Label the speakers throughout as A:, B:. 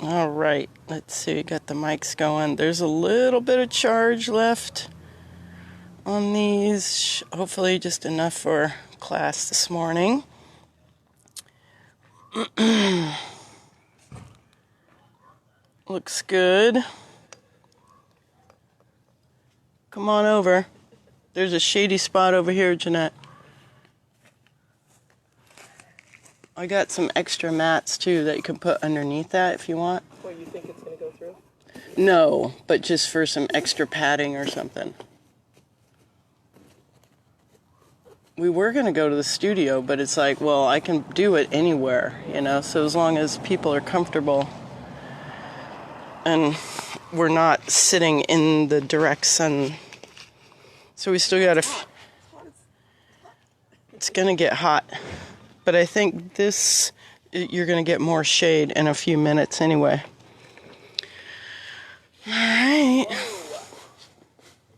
A: All right, let's see, got the mics going. There's a little bit of charge left on these. Hopefully just enough for class this morning. Looks good. Come on over. There's a shady spot over here, Jeanette. I got some extra mats too that you can put underneath that if you want.
B: What, you think it's going to go through?
A: No, but just for some extra padding or something. We were going to go to the studio, but it's like, well, I can do it anywhere, you know, so as long as people are comfortable and we're not sitting in the direct sun. So we still got it's going to get hot. But I think this, you're going to get more shade in a few minutes anyway. All right.
C: Whoa.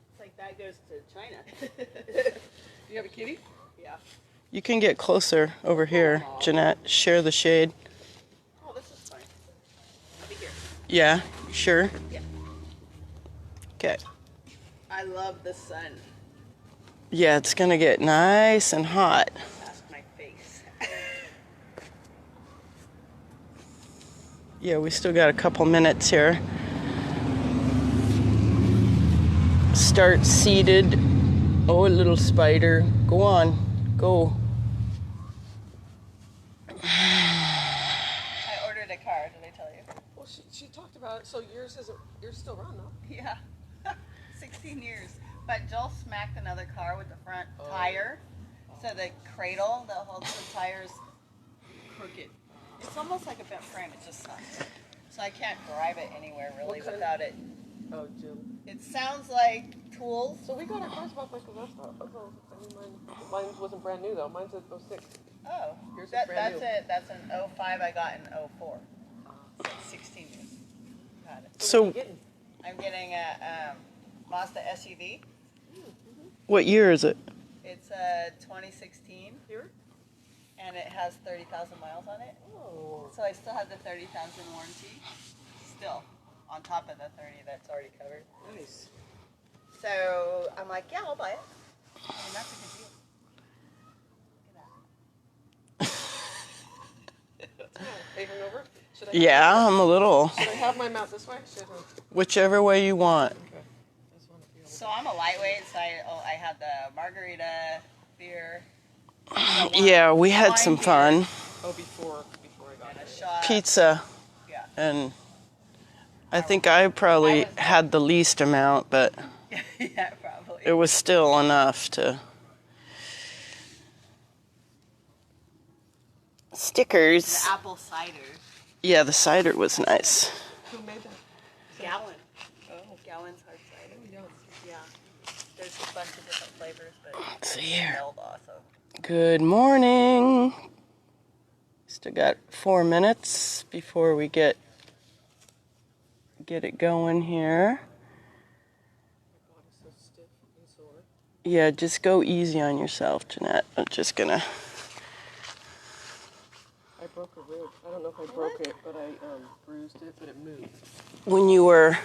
C: It's like that goes to China.
B: Do you have a kitty?
C: Yeah.
A: You can get closer over here, Jeanette. Share the shade.
C: Oh, this is fine. I'll be here.
A: Yeah, sure.
C: Yeah.
A: Okay.
C: I love the sun.
A: Yeah, it's going to get nice and hot.
C: That's my face.
A: Yeah, we still got a couple minutes here. Start seated. Oh, a little spider. Go on. Go.
C: I ordered a car, did I tell you?
B: Well, she talked about it. So yours still run, though?
C: Yeah. 16 years. But Joel smacked another car with the front tire. So the cradle that holds the tire is crooked. It's almost like a bent frame. It just sucks. So I can't drive it anywhere really without it.
B: Oh, Jim.
C: It sounds like tools.
B: So we got our cars back like the rest of us. I mean, mine wasn't brand new, though. Mine's a 06.
C: Oh,
B: Yours is
C: that's
B: brand new.
C: it. That's an 05 I got in 04. So 16 years. Got it.
A: So,
B: What are you getting?
C: I'm getting a Mazda SUV.
A: what year is it?
C: It's a 2016,
B: Here?
C: and it has 30,000 miles on it.
B: Oh.
C: So I still have the 30,000 warranty, still, on top of the 30 that's already covered.
B: Nice.
C: So I'm like, yeah, I'll buy it. And that's a good deal. Look at that.
B: Hey, Hangover? Should I
A: Yeah, I'm a little.
B: Should I have my mouth this way? Should I?
A: Whichever way you want.
B: Okay. I just want to be able to.
C: So I'm a lightweight, so I had the margarita beer.
A: Yeah, we had
C: wine
A: some
C: beer,
A: fun.
B: Oh, before I got
C: And a
B: there.
C: shot.
A: Pizza.
C: Yeah.
A: And I think I probably had the least amount, but
C: Yeah, probably.
A: it was still enough to. Stickers.
C: The apple cider.
A: Yeah, the cider was nice.
B: Who made that?
C: Gallon. Oh, Gallon's hard cider. Yeah. There's a bunch of different flavors, but
A: Let's see here.
C: smelled awesome.
A: Good morning. Still got 4 minutes before we get it going here.
B: My body's so stiff and sore.
A: Yeah, just go easy on yourself, Jeanette. I'm just gonna.
B: I broke a rib. I don't know if I broke it, but I bruised it, but it moved.
A: When you were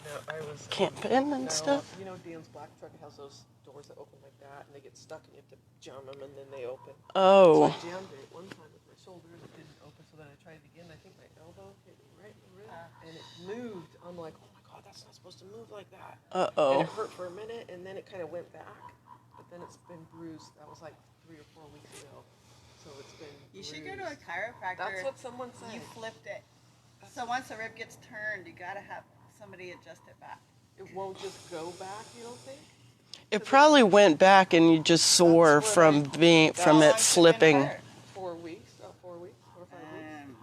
B: No, I was
A: camping and stuff.
B: You know, Dan's black truck has those doors that open like that, and they get stuck, and you have to jam them, and then they open.
A: Oh,
B: So I jammed it one time with my shoulder, and it didn't open. So then I tried it again. I think my elbow hit me right in the rib, and it moved. I'm like, oh my god, that's not supposed to move like that. And
A: uh-oh.
B: it hurt for a minute, and then it kind of went back. But then it's been bruised. That was like 3 or 4 weeks ago. So it's been.
C: You
B: bruised.
C: should go to a chiropractor.
B: That's what someone said.
C: You flipped it. So once the rib gets turned, you gotta have somebody adjust it back.
B: It won't just go back. You don't think?
A: It probably went back and you just sore
B: That's what
A: from
B: I-
A: being
C: How
A: from
C: long's
A: it
C: been
A: flipping.
C: hurt?
B: 4 weeks, 4 weeks, 4 or 5 weeks.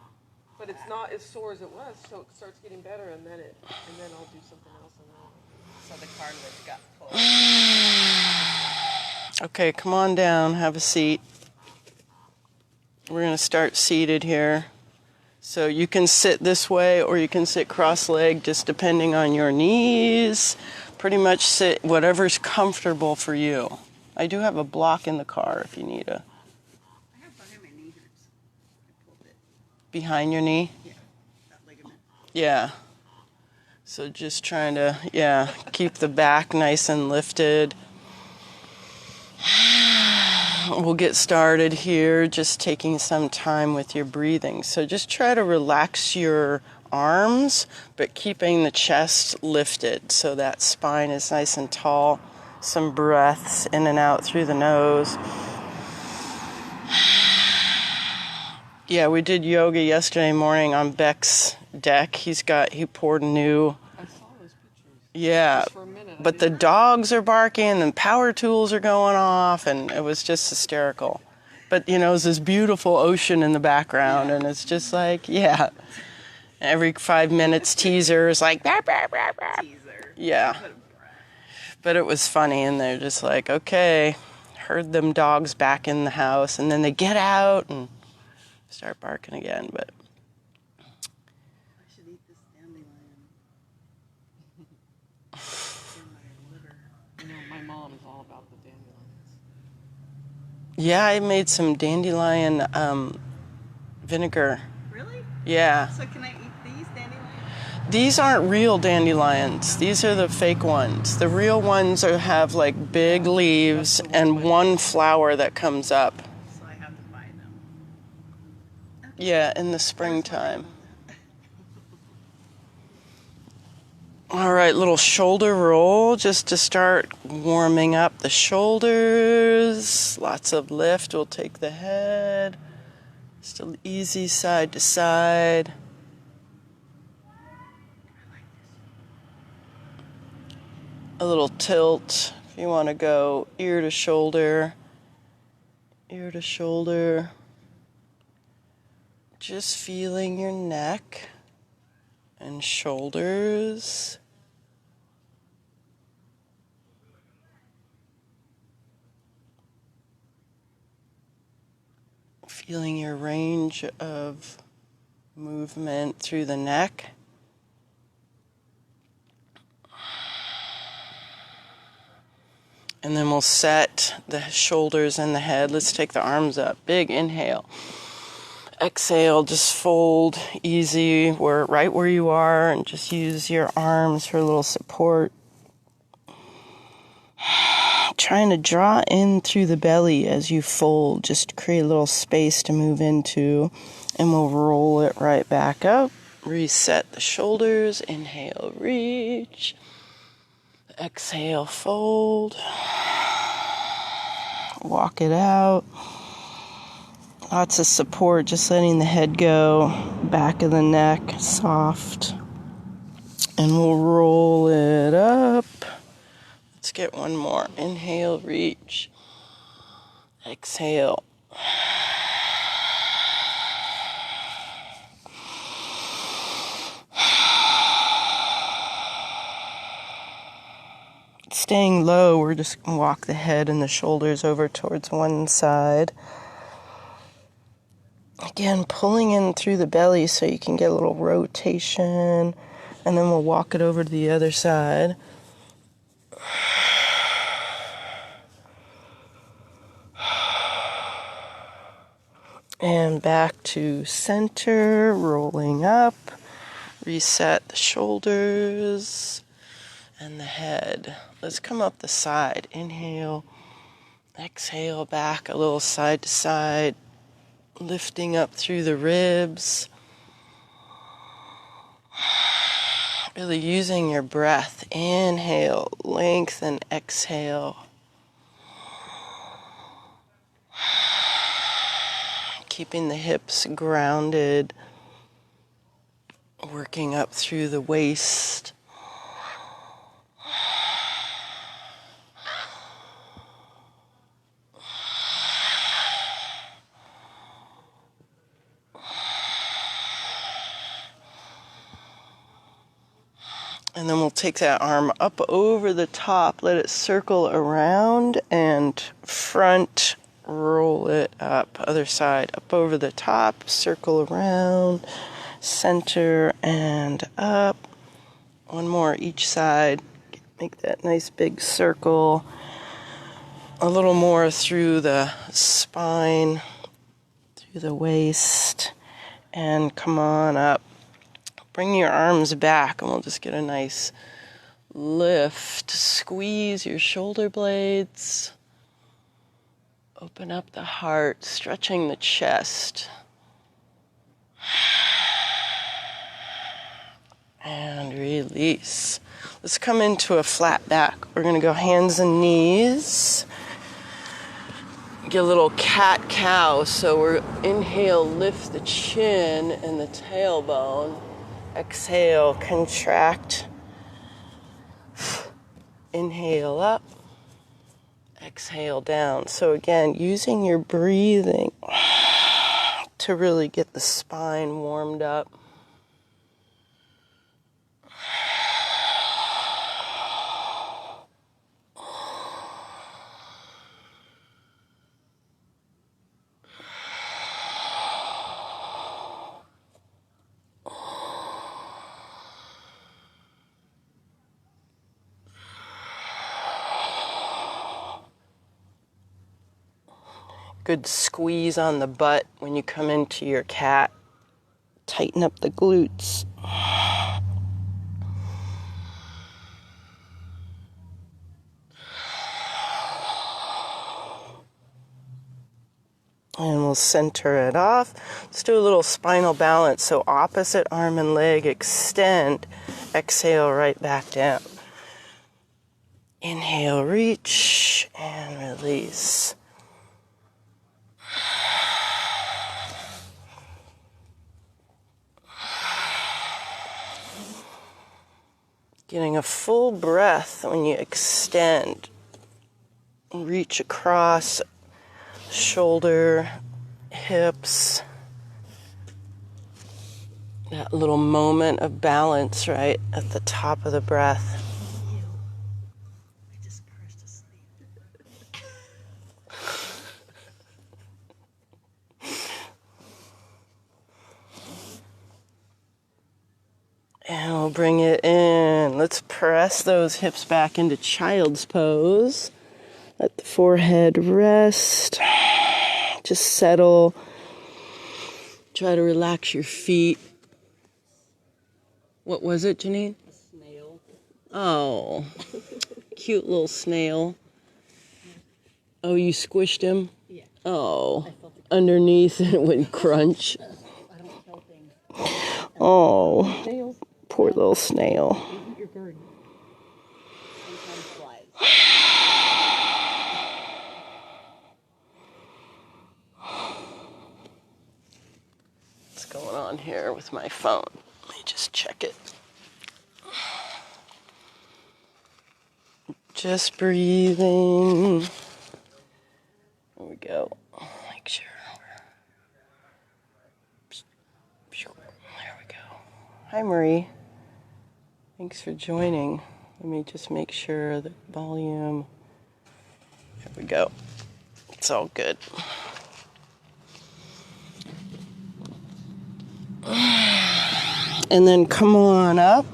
B: But it's not as sore as it was, so it starts getting better, and then I'll do something else, and then
C: So the cartilage got pulled.
A: Okay, come on down, have a seat. We're gonna start seated here. So you can sit this way or you can sit cross-legged, just depending on your knees. Pretty much sit whatever's comfortable for you. I do have a block in the car if you need a.
C: I have behind my knee hurts. I pulled it.
A: Behind your knee?
C: Yeah, that ligament.
A: Yeah. So just trying to, yeah, keep the back nice and lifted. We'll get started here, just taking some time with your breathing. So just try to relax your arms, but keeping the chest lifted so that spine is nice and tall. Some breaths in and out through the nose. Yeah, we did yoga yesterday morning on Beck's deck. He poured new.
B: I saw those pictures.
A: Yeah,
B: Just for a minute.
A: but the dogs are barking and power tools are going off, and it was just hysterical. But, there's this beautiful ocean in the background, and it's just like, yeah. Every 5 minutes, teaser is like, bah, bah, bah, bah.
C: Teaser.
A: Yeah. But it was funny, and they're just like, okay, herd them dogs back in the house, and then they get out and start barking again, but...
C: I should eat this dandelion. In my liver.
B: My mom is all about the dandelions.
A: Yeah, I made some dandelion vinegar.
C: Really?
A: Yeah.
C: So can I eat these dandelions?
A: These aren't real dandelions. These are the fake ones. The real ones have like big leaves and one flower that comes up.
C: So I have to buy them.
A: Yeah, in the springtime. All right, little shoulder roll just to start warming up the shoulders. Lots of lift. We'll take the head. Still easy side to side. A little tilt if you want to go ear to shoulder. Ear to shoulder. Just feeling your neck and shoulders. Feeling your range of movement through the neck. And then we'll set the shoulders and the head. Let's take the arms up. Big inhale. Exhale, just fold easy right where you are and just use your arms for a little support. Trying to draw in through the belly as you fold, just to create a little space to move into, and we'll roll it right back up. Reset the shoulders. Inhale, reach. Exhale, fold. Walk it out. Lots of support, just letting the head go. Back of the neck, soft. And we'll roll it up. Let's get one more. Inhale, reach. Exhale. Staying low, we're just going to walk the head and the shoulders over towards one side. Again, pulling in through the belly so you can get a little rotation. And then we'll walk it over to the other side. And back to center, rolling up. Reset the shoulders and the head. Let's come up the side. Inhale, exhale, back a little side to side. Lifting up through the ribs. Really using your breath. Inhale, lengthen, exhale. Keeping the hips grounded. Working up through the waist. And then we'll take that arm up over the top, let it circle around, and front, roll it up. Other side, up over the top, circle around, center, and up. One more each side. Make that nice big circle. A little more through the spine, through the waist, and come on up. Bring your arms back and we'll just get a nice lift. Squeeze your shoulder blades. Open up the heart, stretching the chest. And release. Let's come into a flat back. We're going to go hands and knees. Get a little cat-cow. So we're inhale, lift the chin and the tailbone. Exhale, contract. Inhale up. Exhale down. So again, using your breathing to really get the spine warmed up. Good squeeze on the butt when you come into your cat. Tighten up the glutes. And we'll center it off. Let's do a little spinal balance. So opposite arm and leg extend. Exhale right back down. Inhale, reach, and release. Getting a full breath when you extend. Reach across shoulder, hips. That little moment of balance right at the top of the breath.
C: I just cursed asleep.
A: And we'll bring it in. Let's press those hips back into child's pose. Let the forehead rest. Just settle. Try to relax your feet. What was it, Janine?
C: A snail.
A: Oh, cute little snail. Oh, you squished him?
C: Yeah.
A: Oh, underneath it went crunch.
C: I don't kill things.
A: Oh,
C: Snails.
A: poor little snail.
C: They eat your garden. Sometimes flies.
A: What's going on here with my phone? Let me just check it. Just breathing. There we go. Make sure. There we go. Hi, Marie. Thanks for joining. Let me just make sure the volume. There we go. It's all good. And then come on up.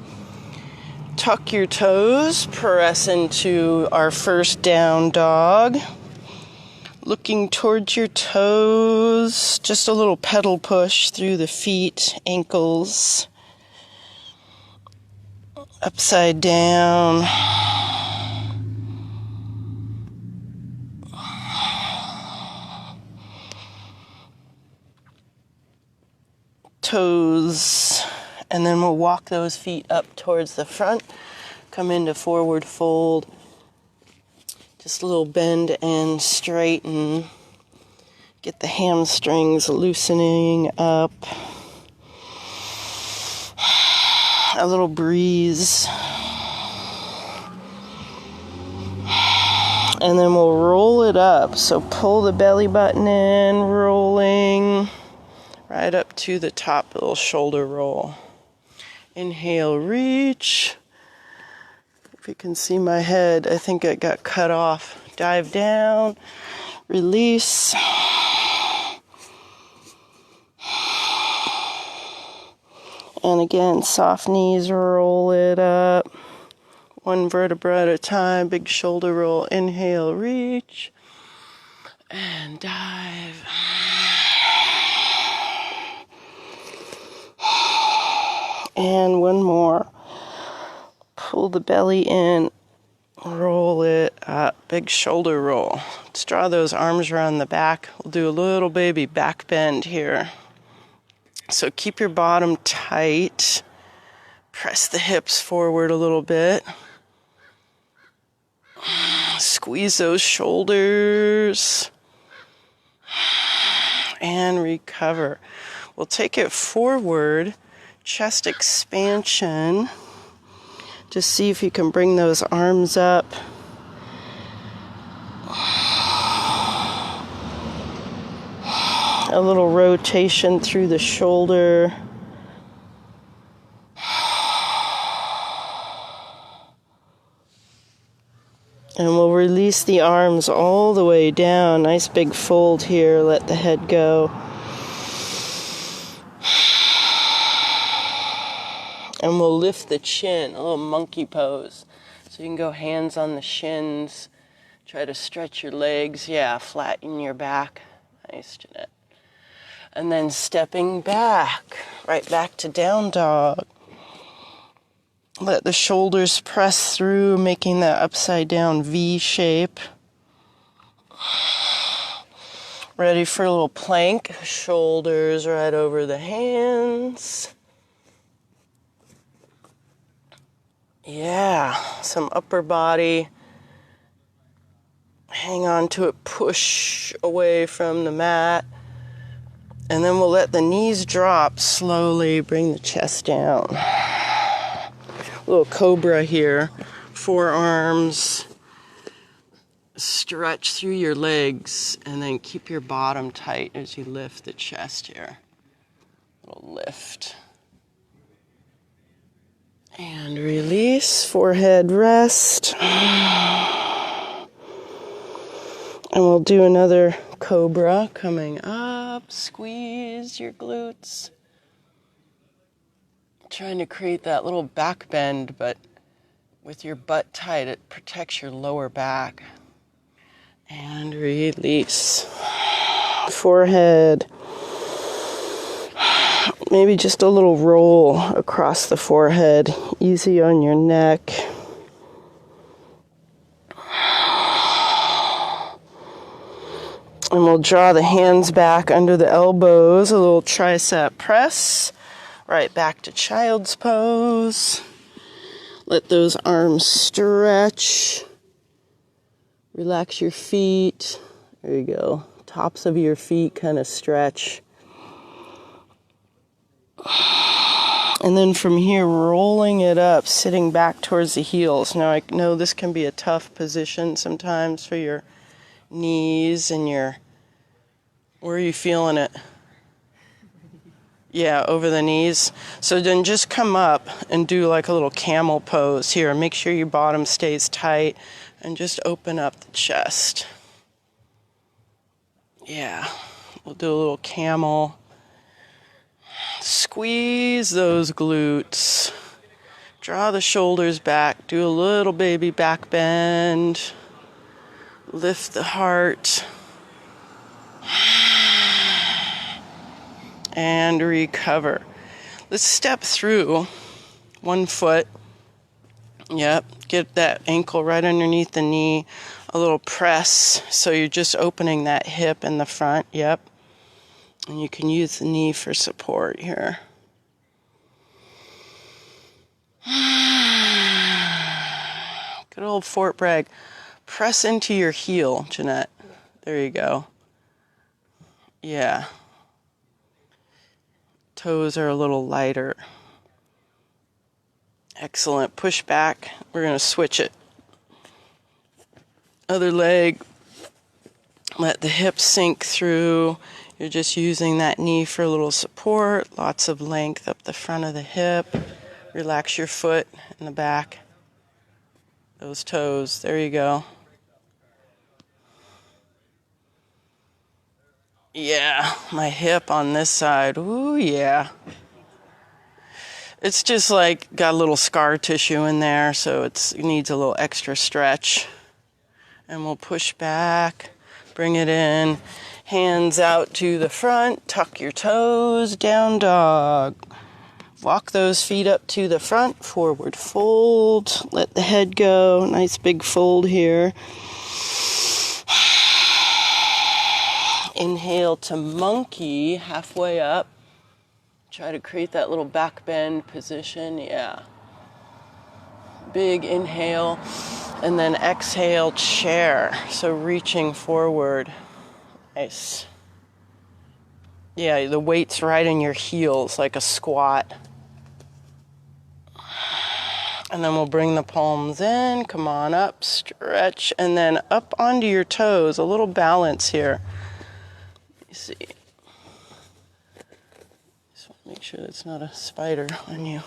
A: Tuck your toes. Press into our first down dog. Looking towards your toes. Just a little pedal push through the feet, ankles. Upside down. Toes. And then we'll walk those feet up towards the front. Come into forward fold. Just a little bend and straighten. Get the hamstrings loosening up. A little breeze. And then we'll roll it up. So pull the belly button in, rolling right up to the top, a little shoulder roll. Inhale, reach. If you can see my head, I think it got cut off. Dive down, release. And again, soft knees, roll it up. One vertebra at a time, big shoulder roll. Inhale, reach. And dive. And one more. Pull the belly in, roll it up. Big shoulder roll. Let's draw those arms around the back. We'll do a little baby back bend here. So keep your bottom tight. Press the hips forward a little bit. Squeeze those shoulders. And recover. We'll take it forward. Chest expansion. Just see if you can bring those arms up. A little rotation through the shoulder. And we'll release the arms all the way down. Nice big fold here. Let the head go. And we'll lift the chin, a little monkey pose. So you can go hands on the shins. Try to stretch your legs. Yeah, flatten your back. Nice, Jeanette. And then stepping back, right back to down dog. Let the shoulders press through, making that upside down V shape. Ready for a little plank. Shoulders right over the hands. Yeah, some upper body. Hang on to it, push away from the mat. And then we'll let the knees drop slowly, bring the chest down. A little cobra here. Forearms. Stretch through your legs and then keep your bottom tight as you lift the chest here. A little lift. And release, forehead rest. And we'll do another cobra coming up. Squeeze your glutes. Trying to create that little back bend, but with your butt tight, it protects your lower back. And release. Forehead. Maybe just a little roll across the forehead. Easy on your neck. And we'll draw the hands back under the elbows. A little tricep press. Right back to child's pose. Let those arms stretch. Relax your feet. There you go. Tops of your feet kind of stretch. And then from here, rolling it up, sitting back towards the heels. Now, I know this can be a tough position sometimes for your knees and your... Where are you feeling it? Yeah, over the knees. So then just come up and do like a little camel pose here. Make sure your bottom stays tight and just open up the chest. Yeah, we'll do a little camel. Squeeze those glutes. Draw the shoulders back. Do a little baby back bend. Lift the heart. And recover. Let's step through 1 foot. Yep, get that ankle right underneath the knee. A little press, so you're just opening that hip in the front. Yep. And you can use the knee for support here. Good old Fort Bragg. Press into your heel, Jeanette. There you go. Yeah. Toes are a little lighter. Excellent. Push back. We're going to switch it. Other leg. Let the hips sink through. You're just using that knee for a little support. Lots of length up the front of the hip. Relax your foot in the back. Those toes. There you go. Yeah, my hip on this side. Ooh, yeah. It's just like got a little scar tissue in there, so it needs a little extra stretch. And we'll push back, bring it in. Hands out to the front, tuck your toes, down dog. Walk those feet up to the front, forward fold, let the head go, nice big fold here. Inhale to monkey, halfway up. Try to create that little back bend position, yeah. Big inhale, and then exhale, chair. So reaching forward, nice. Yeah, the weight's right in your heels, like a squat. And then we'll bring the palms in, come on up, stretch, and then up onto your toes, a little balance here. Let me see. Just want to make sure that's not a spider on you.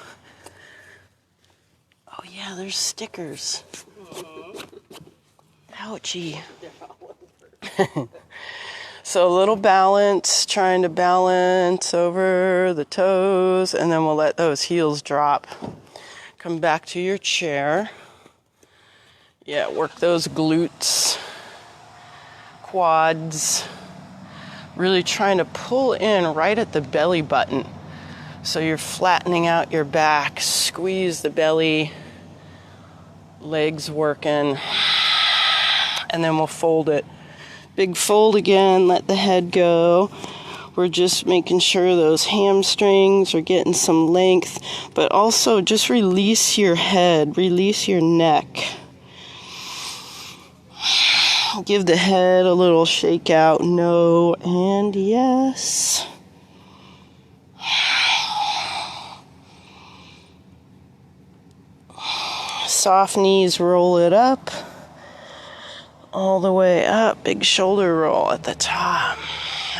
A: Oh yeah, there's stickers. Ouchie. So a little balance, trying to balance over the toes, and then we'll let those heels drop. Come back to your chair. Yeah, work those glutes, quads. Really trying to pull in right at the belly button. So you're flattening out your back, squeeze the belly, legs working, and then we'll fold it. Big fold again, let the head go. We're just making sure those hamstrings are getting some length, but also just release your head, release your neck. Give the head a little shake out, no and yes. Soft knees, roll it up. All the way up, big shoulder roll at the top.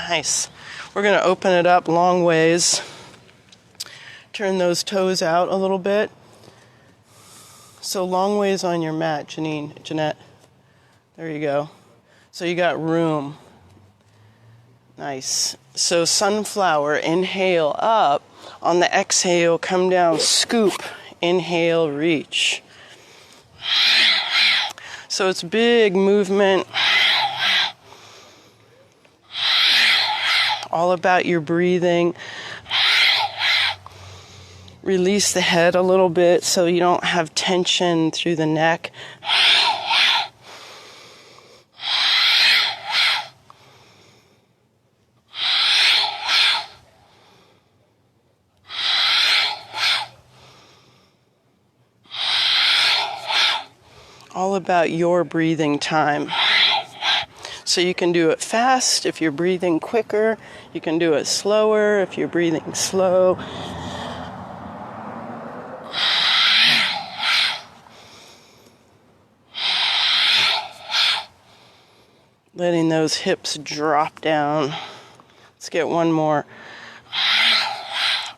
A: Nice. We're going to open it up long ways. Turn those toes out a little bit. So long ways on your mat, Jeanette. There you go. So you got room. Nice. So sunflower, inhale up. On the exhale, come down, scoop. Inhale, reach. So it's big movement. All about your breathing. Release the head a little bit so you don't have tension through the neck. All about your breathing time. So you can do it fast if you're breathing quicker. You can do it slower if you're breathing slow. Letting those hips drop down. Let's get one more.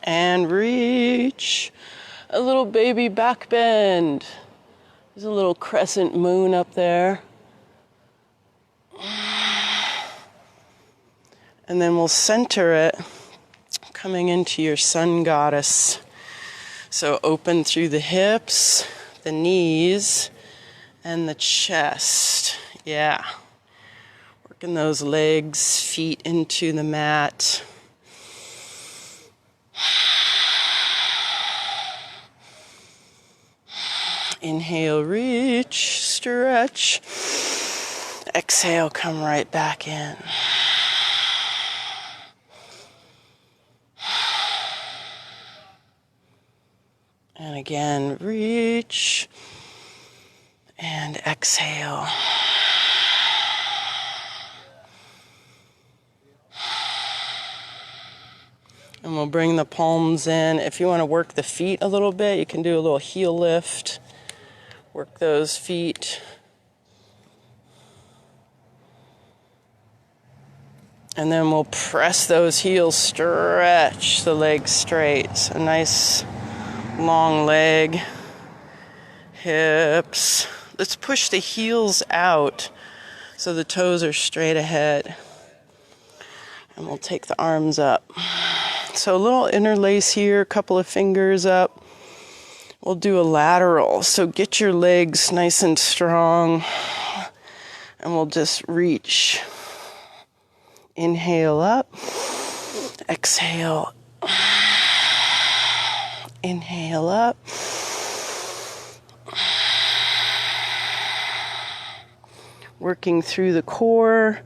A: And reach. A little baby back bend. There's a little crescent moon up there. And then we'll center it, coming into your sun goddess. So open through the hips, the knees, and the chest. Yeah. Working those legs, feet into the mat. Inhale, reach, stretch. Exhale, come right back in. And again, reach and exhale. And we'll bring the palms in. If you want to work the feet a little bit, you can do a little heel lift. Work those feet. And then we'll press those heels, stretch the legs straight. So nice long leg, hips. Let's push the heels out so the toes are straight ahead. And we'll take the arms up. So a little interlace here, a couple of fingers up. We'll do a lateral. So get your legs nice and strong. And we'll just reach. Inhale up. Exhale. Inhale up. Working through the core.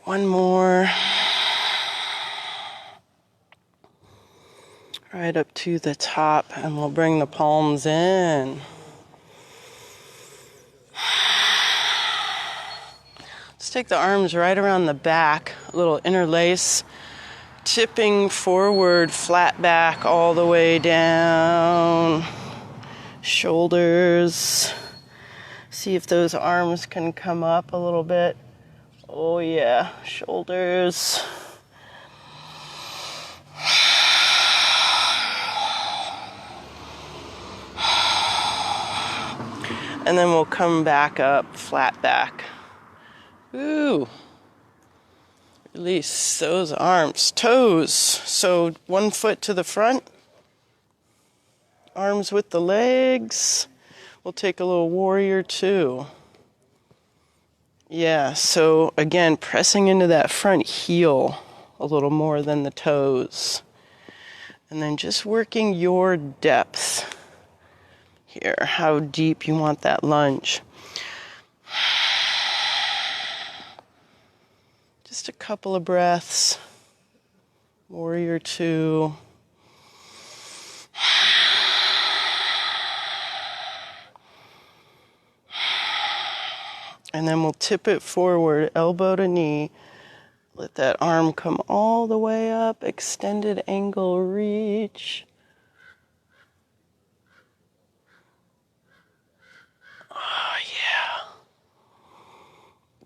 A: One more. Right up to the top, and we'll bring the palms in. Let's take the arms right around the back, a little interlace, tipping forward, flat back all the way down. Shoulders. See if those arms can come up a little bit. Oh yeah, shoulders. And then we'll come back up, flat back. Ooh. Release those arms. Toes. So 1 foot to the front. Arms with the legs. We'll take a little warrior two. Yeah, so again, pressing into that front heel a little more than the toes. And then just working your depth here, how deep you want that lunge. Just a couple of breaths. Warrior two. And then we'll tip it forward, elbow to knee. Let that arm come all the way up, extended angle reach. Oh, yeah.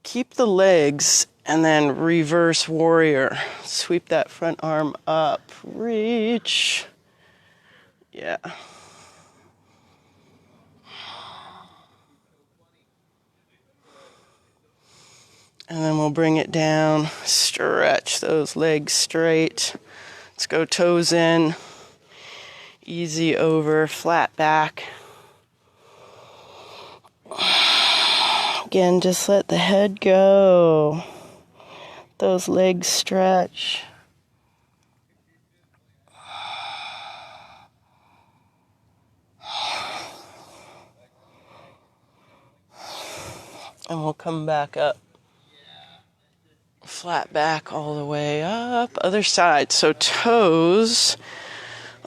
A: Keep the legs and then reverse warrior. Sweep that front arm up, reach. Yeah. And then we'll bring it down, stretch those legs straight. Let's go toes in, easy over, flat back. Again, just let the head go. Those legs stretch. And we'll come back up. Flat back all the way up. Other side. So toes,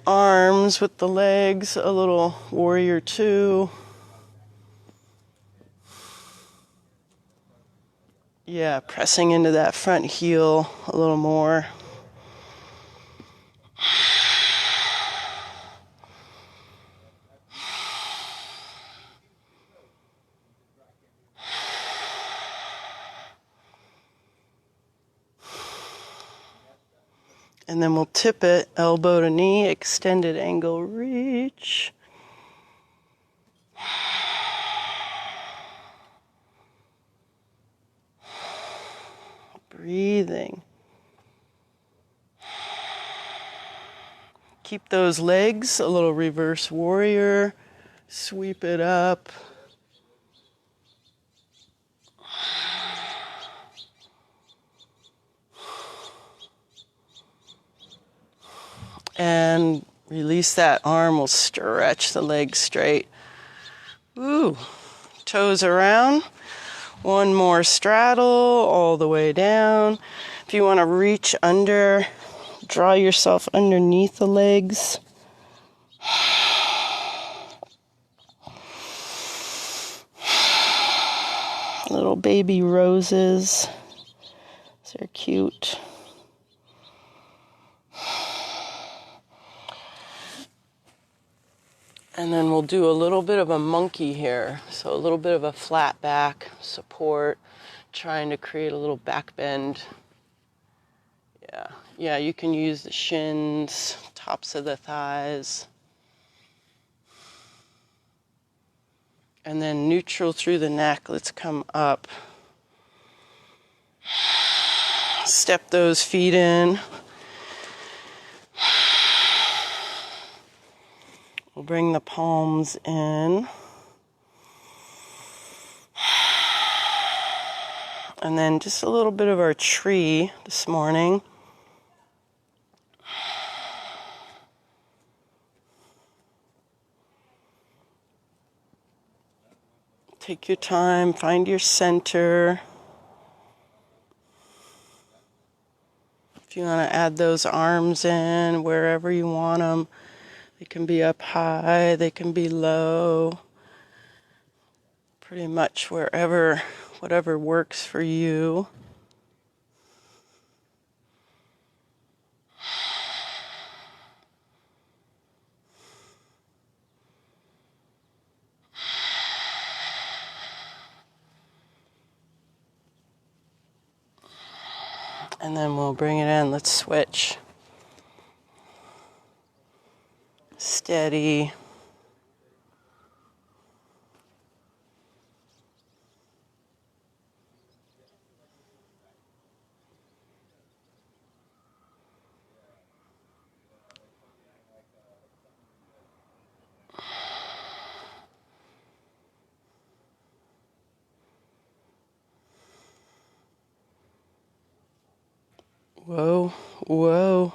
A: arms with the legs, a little warrior two. Yeah, pressing into that front heel a little more. And then we'll tip it, elbow to knee, extended angle reach. Breathing. Keep those legs, a little reverse warrior. Sweep it up. And release that arm, we'll stretch the legs straight. Ooh, toes around. One more straddle all the way down. If you want to reach under, draw yourself underneath the legs. Little baby roses. They're cute. And then we'll do a little bit of a monkey here. So a little bit of a flat back support, trying to create a little back bend. Yeah, you can use the shins, tops of the thighs. And then neutral through the neck, let's come up. Step those feet in. We'll bring the palms in. And then just a little bit of our tree this morning. Take your time, find your center. If you want to add those arms in wherever you want them, they can be up high, they can be low. Pretty much wherever, whatever works for you. And then we'll bring it in. Let's switch. Steady. Whoa, whoa.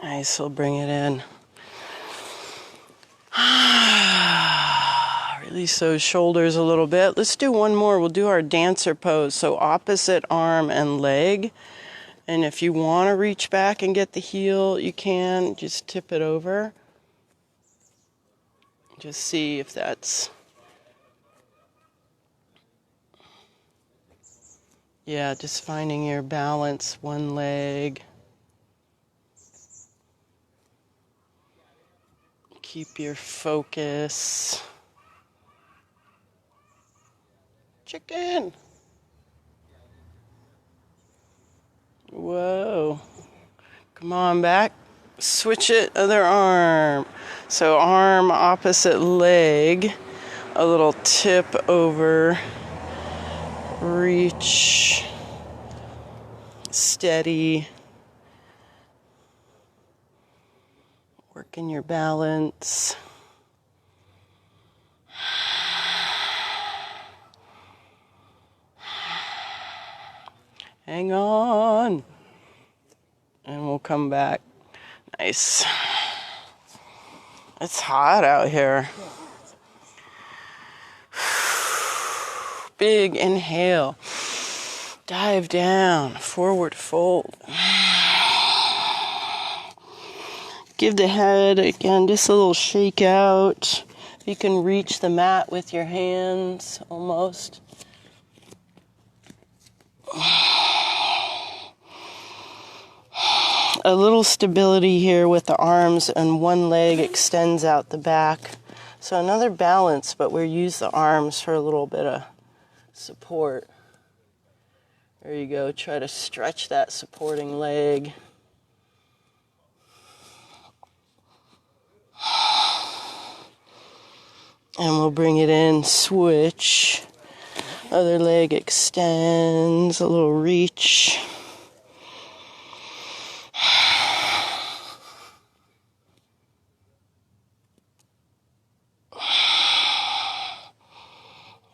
A: Nice, we'll bring it in. Release those shoulders a little bit. Let's do one more. We'll do our dancer pose. So opposite arm and leg. And if you want to reach back and get the heel, you can. Just tip it over. Just see if that's... Yeah, just finding your balance, one leg. Keep your focus. Chicken. Whoa. Come on back. Switch it, other arm. So arm, opposite leg. A little tip over. Reach. Steady. Working your balance. Hang on. And we'll come back. Nice. It's hot out here. Big inhale. Dive down. Forward fold. Give the head, again, just a little shake out. You can reach the mat with your hands, almost. A little stability here with the arms, and one leg extends out the back. So another balance, but we use the arms for a little bit of support. There you go. Try to stretch that supporting leg. And we'll bring it in, switch. Other leg extends, a little reach.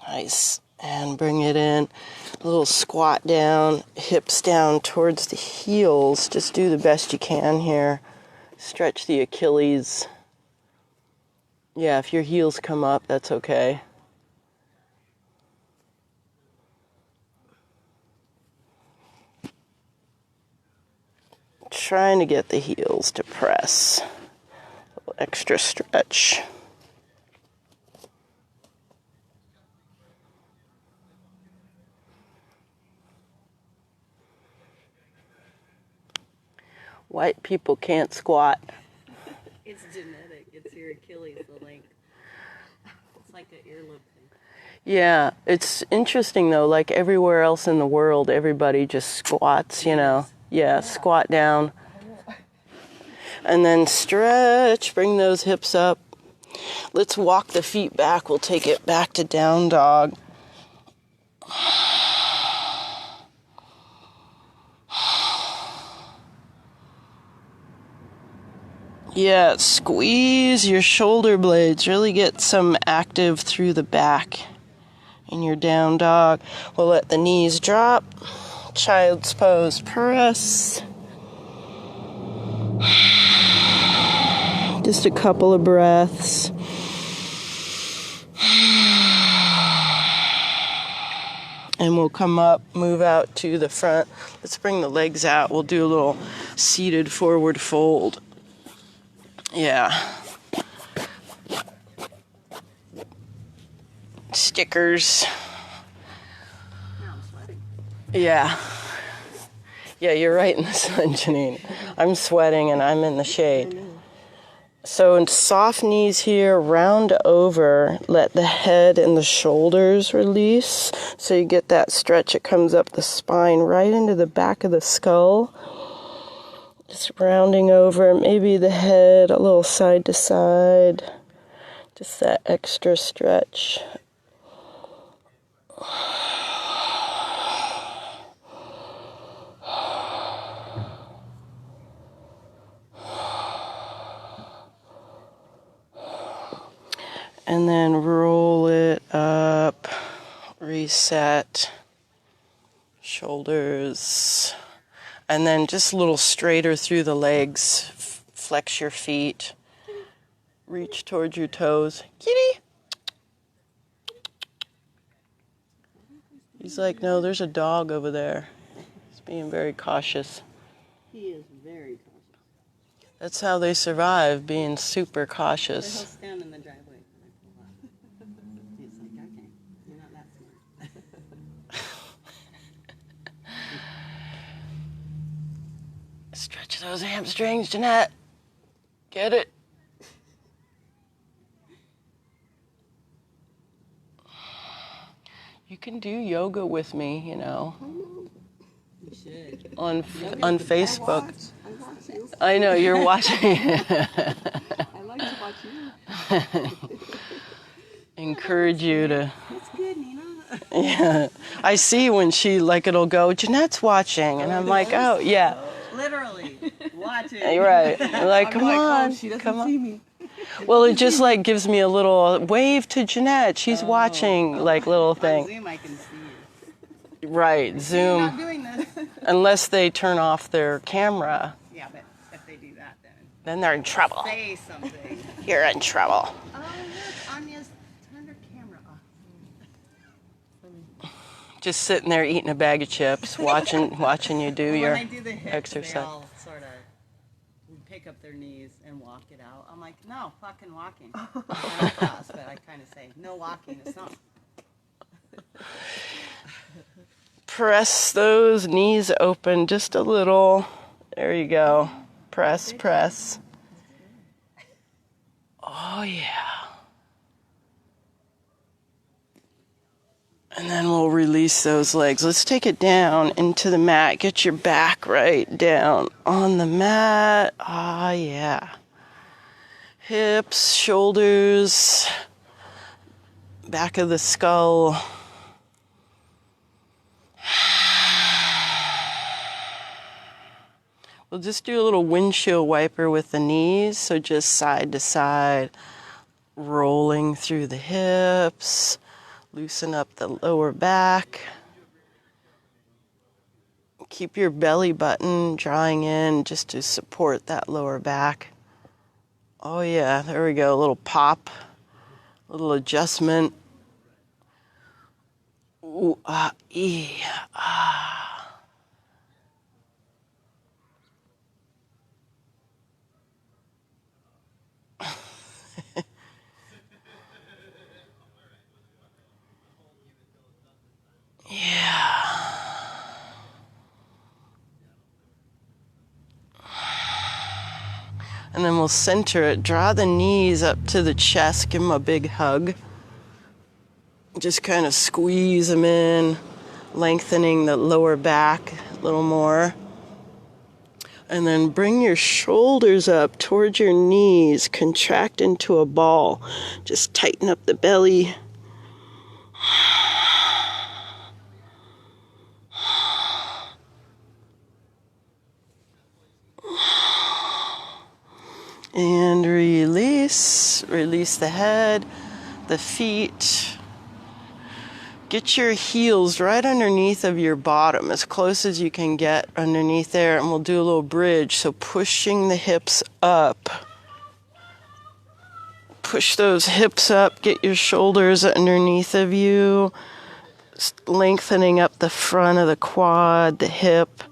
A: Nice. And bring it in. A little squat down, hips down towards the heels. Just do the best you can here. Stretch the Achilles. Yeah, if your heels come up, that's okay. Trying to get the heels to press. A little extra stretch. White people can't squat.
C: It's genetic. It's your Achilles, the length. It's like an earlobe thing.
A: Yeah, it's interesting though, like everywhere else in the world, everybody just squats, you know. Yeah, squat down. And then stretch, bring those hips up. Let's walk the feet back. We'll take it back to down dog. Yeah, squeeze your shoulder blades. Really get some active through the back in your down dog. We'll let the knees drop. Child's pose, press. Just a couple of breaths. And we'll come up, move out to the front. Let's bring the legs out. We'll do a little seated forward fold. Yeah. Stickers.
C: Now I'm sweating.
A: Yeah. Yeah, you're right in the sun, Janine. I'm sweating and I'm in the shade. So in soft knees here, round over, let the head and the shoulders release. So you get that stretch, it comes up the spine right into the back of the skull. Just rounding over, maybe the head a little side to side. Just that extra stretch. And then roll it up, reset, shoulders, and then just a little straighter through the legs. Flex your feet, reach towards your toes. Kitty! He's like, no, there's a dog over there. He's being very cautious.
C: He is very cautious.
A: That's how they survive, being super
C: He'll
A: cautious.
C: stand in the driveway. He's like, okay, you're not that smart.
A: Stretch those hamstrings, Jeanette. Get it? You can do yoga with me, you know,
C: You should.
A: on Facebook.
B: I watch you.
A: I know, you're watching.
B: I like to watch you.
A: Encourage you to,
C: That's good, Nina.
A: yeah. I see when she, like, it'll go, Jeanette's watching, and I'm like, oh, yeah.
C: Literally. Watch it.
A: You're right. I'm like,
B: I'm
A: come
B: like,
A: on,
B: oh, she doesn't
A: come on.
B: see me.
A: Well, it just, like, gives me a little wave to Jeanette. She's watching, like, little
C: On
A: thing.
C: Zoom, I can see you.
A: Right,
C: You're not
A: Zoom.
C: doing this.
A: Unless they turn off their camera,
C: Yeah, but if they do that,
A: then they're in trouble.
C: say something.
A: You're in trouble.
C: Oh, look, Anya's turned her camera off.
A: Just sitting there eating a bag of chips, watching you do
C: Well,
A: your
C: when I do the hips,
A: exercise.
C: they all sort of pick up their knees and walk it out. I'm like, no, fucking walking. I don't cuss, but I kind of say, no walking. It's not.
A: Press those knees open just a little. There you go. Press, press. Oh, yeah. And then we'll release those legs. Let's take it down into the mat. Get your back right down on the mat. Ah, yeah. Hips, shoulders, back of the skull. We'll just do a little windshield wiper with the knees, so just side to side, rolling through the hips, loosen up the lower back. Keep your belly button drawing in just to support that lower back. Oh yeah, there we go, a little pop, a little adjustment. Ooh, ah, ee, ah. Yeah. And then we'll center it. Draw the knees up to the chest. Give them a big hug. Just kind of squeeze them in, lengthening the lower back a little more. And then bring your shoulders up towards your knees. Contract into a ball. Just tighten up the belly. And release. Release the head, the feet. Get your heels right underneath of your bottom, as close as you can get underneath there, and we'll do a little bridge. So pushing the hips up. Push those hips up, get your shoulders underneath of you, lengthening up the front of the quad, the hip.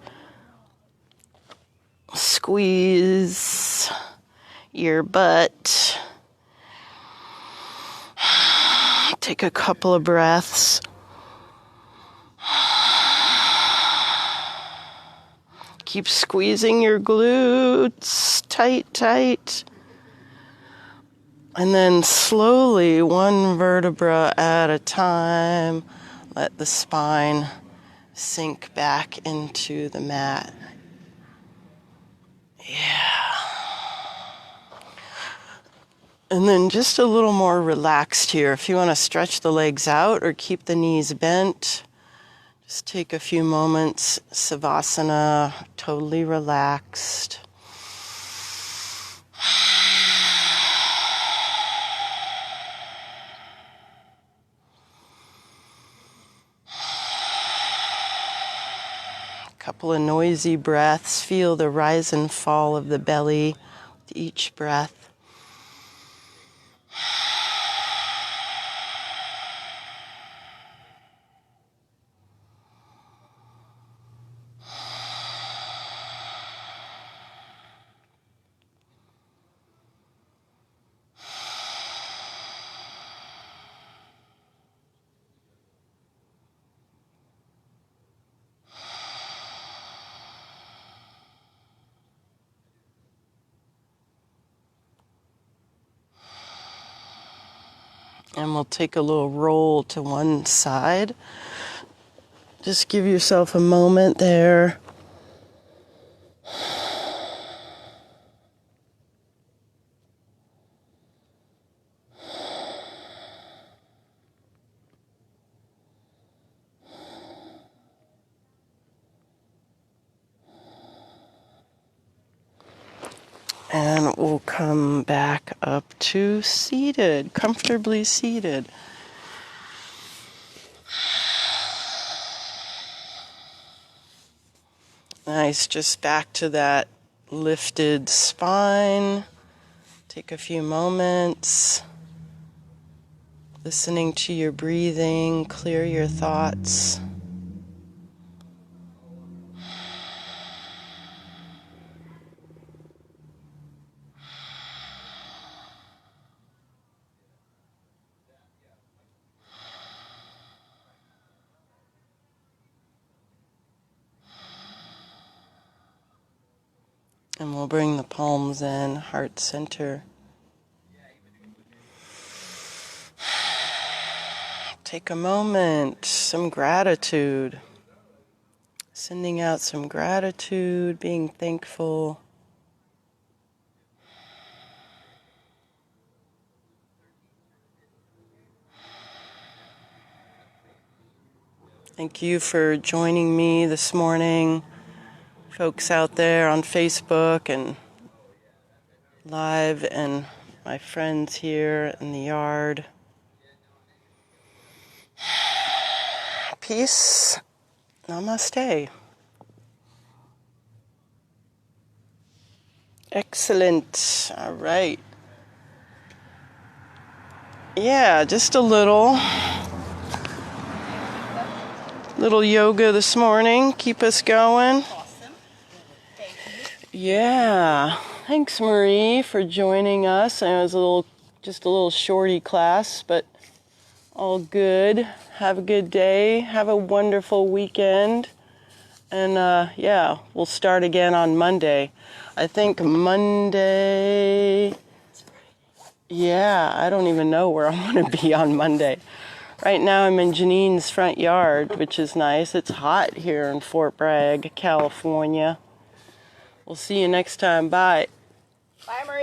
A: Squeeze your butt. Take a couple of breaths. Keep squeezing your glutes tight, tight. And then slowly, one vertebra at a time, let the spine sink back into the mat. Yeah. And then just a little more relaxed here. If you want to stretch the legs out or keep the knees bent, just take a few moments. Savasana, totally relaxed. Couple of noisy breaths. Feel the rise and fall of the belly with each breath. And we'll take a little roll to one side. Just give yourself a moment there. And we'll come back up to seated, comfortably seated. Nice, just back to that lifted spine. Take a few moments, listening to your breathing, clear your thoughts. And we'll bring the palms in, heart center. Take a moment, some gratitude. Sending out some gratitude, being thankful. Thank you for joining me this morning. Folks out there on Facebook and live, and my friends here in the yard. Peace. Namaste. Excellent. All right. Yeah, just a little yoga this morning. Keep us going.
C: Awesome. Thank you.
A: Yeah. Thanks, Marie, for joining us. It was just a little shorty class, but all good. Have a good day. Have a wonderful weekend. And yeah, we'll start again on Monday. I think Monday. Yeah, I don't even know where I'm going to be on Monday. Right now I'm in Janine's front yard, which is nice. It's hot here in Fort Bragg, California. We'll see you next time. Bye.
C: Bye, Marie.